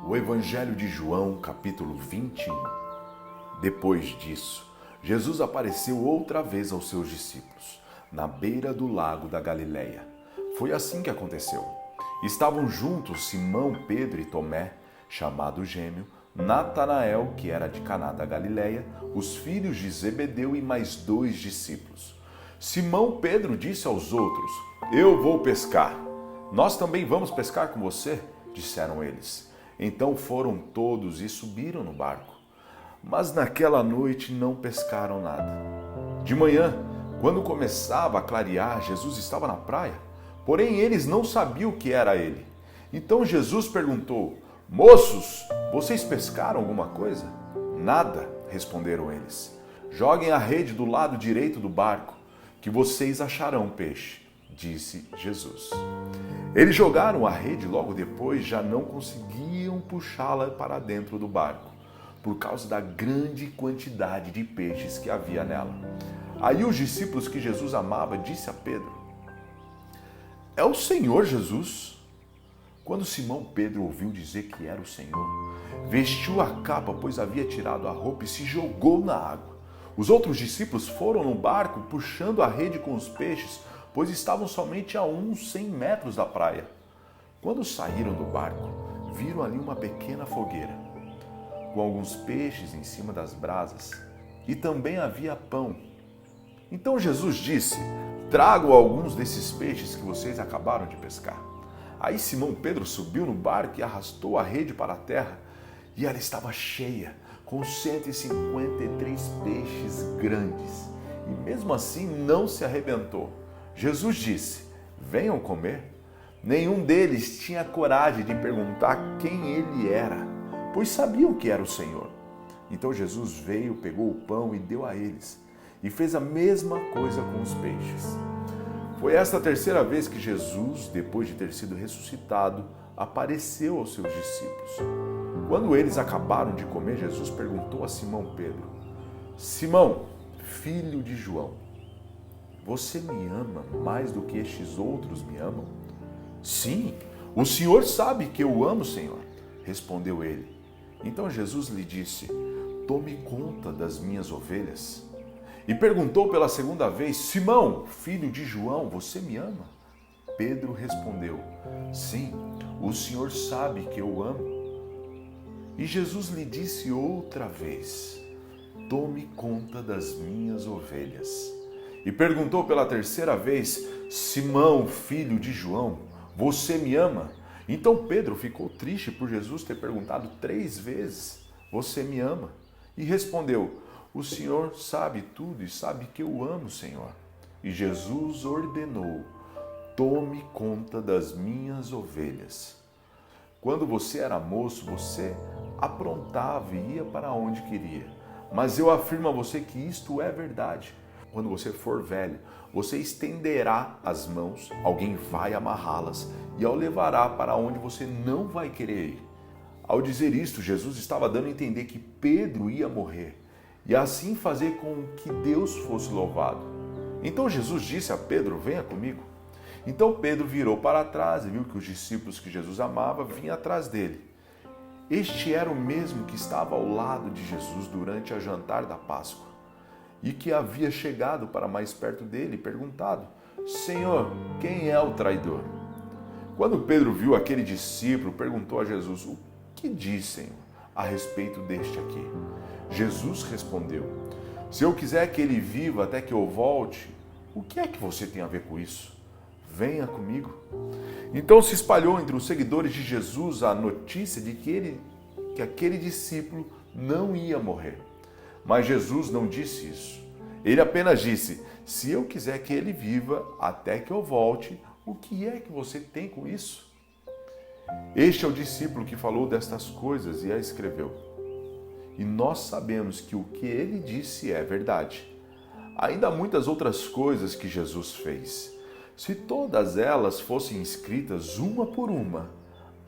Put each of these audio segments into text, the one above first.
O Evangelho de João, capítulo 21. Depois disso, Jesus apareceu outra vez aos seus discípulos, na beira do lago da Galileia. Foi assim que aconteceu. Estavam juntos Simão, Pedro e Tomé, chamado Gêmeo, Natanael, que era de Caná da Galileia, os filhos de Zebedeu e mais 2 discípulos. Simão Pedro disse aos outros: "Eu vou pescar." "Nós também vamos pescar com você?" disseram eles. Então foram todos e subiram no barco. Mas naquela noite não pescaram nada. De manhã, quando começava a clarear, Jesus estava na praia, porém eles não sabiam que era ele. Então Jesus perguntou: "Moços, vocês pescaram alguma coisa?" "Nada", responderam eles. "Joguem a rede do lado direito do barco, que vocês acharão peixe", disse Jesus. Eles jogaram a rede, logo depois já não conseguiam puxá-la para dentro do barco, por causa da grande quantidade de peixes que havia nela. Aí os discípulos que Jesus amava disse a Pedro: "É o Senhor Jesus." Quando Simão Pedro ouviu dizer que era o Senhor, vestiu a capa, pois havia tirado a roupa, e se jogou na água. Os outros discípulos foram no barco, puxando a rede com os peixes, pois estavam somente a uns 100 metros da praia. Quando saíram do barco, viram ali uma pequena fogueira, com alguns peixes em cima das brasas, e também havia pão. Então Jesus disse: "Tragam alguns desses peixes que vocês acabaram de pescar." Aí Simão Pedro subiu no barco e arrastou a rede para a terra, e ela estava cheia, com 153 peixes grandes, e mesmo assim não se arrebentou. Jesus disse: "Venham comer." Nenhum deles tinha coragem de perguntar quem ele era, pois sabiam que era o Senhor. Então Jesus veio, pegou o pão e deu a eles, e fez a mesma coisa com os peixes. Foi esta a terceira vez que Jesus, depois de ter sido ressuscitado, apareceu aos seus discípulos. Quando eles acabaram de comer, Jesus perguntou a Simão Pedro: "Simão, filho de João, você me ama mais do que estes outros me amam?" "Sim, o Senhor sabe que eu amo, Senhor", respondeu ele. Então Jesus lhe disse: "Tome conta das minhas ovelhas." E perguntou pela segunda vez: "Simão, filho de João, você me ama?" Pedro respondeu: "Sim, o Senhor sabe que eu amo." E Jesus lhe disse outra vez: "Tome conta das minhas ovelhas." E perguntou pela terceira vez: "Simão, filho de João, você me ama?" Então Pedro ficou triste por Jesus ter perguntado 3 vezes: "Você me ama?" E respondeu: "O Senhor sabe tudo e sabe que eu amo, Senhor." E Jesus ordenou: "Tome conta das minhas ovelhas." Quando você era moço, você aprontava e ia para onde queria. Mas eu afirmo a você que isto é verdade. Quando você for velho, você estenderá as mãos, alguém vai amarrá-las e o levará para onde você não vai querer ir. Ao dizer isto, Jesus estava dando a entender que Pedro ia morrer e assim fazer com que Deus fosse louvado. Então Jesus disse a Pedro: "Venha comigo." Então Pedro virou para trás e viu que os discípulos que Jesus amava vinham atrás dele. Este era o mesmo que estava ao lado de Jesus durante a jantar da Páscoa e que havia chegado para mais perto dele e perguntado: "Senhor, quem é o traidor?" Quando Pedro viu aquele discípulo, perguntou a Jesus: "O que diz, Senhor, a respeito deste aqui?" Jesus respondeu: "Se eu quiser que ele viva até que eu volte, o que é que você tem a ver com isso? Venha comigo." Então se espalhou entre os seguidores de Jesus a notícia de que aquele discípulo não ia morrer. Mas Jesus não disse isso. Ele apenas disse: "Se eu quiser que ele viva até que eu volte, o que é que você tem com isso?" Este é o discípulo que falou destas coisas e a escreveu. E nós sabemos que o que ele disse é verdade. Ainda há muitas outras coisas que Jesus fez. Se todas elas fossem escritas uma por uma,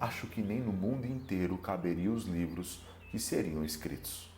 acho que nem no mundo inteiro caberiam os livros que seriam escritos.